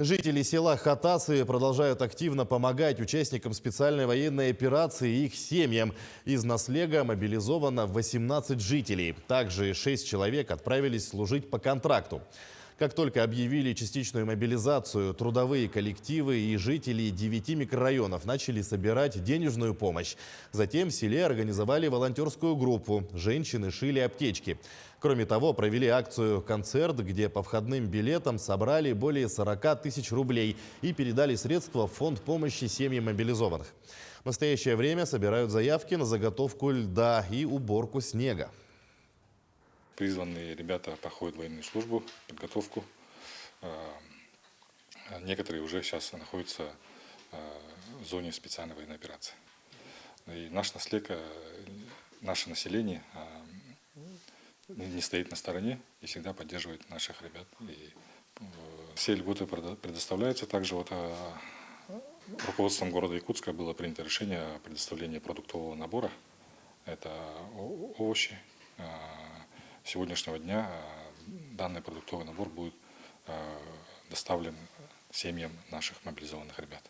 Жители села Хатасы продолжают активно помогать участникам специальной военной операции и их семьям. Из Наслега мобилизовано 18 жителей. Также 6 человек отправились служить по контракту. Как только объявили частичную мобилизацию, трудовые коллективы и жители 9 микрорайонов начали собирать денежную помощь. Затем в селе организовали волонтерскую группу. Женщины шили аптечки. Кроме того, провели акцию «Концерт», где по входным билетам собрали более 40 тысяч рублей и передали средства в фонд помощи семьям мобилизованных. В настоящее время собирают заявки на заготовку льда и уборку снега. Призванные ребята проходят военную службу, подготовку. Некоторые уже сейчас находятся в зоне специальной военной операции. И наш Наслег, наше население не стоит на стороне и всегда поддерживает наших ребят. И все льготы предоставляются. Также руководством города Якутска было принято решение о предоставлении продуктового набора. Это овощи. С сегодняшнего дня данный продуктовый набор будет доставлен семьям наших мобилизованных ребят.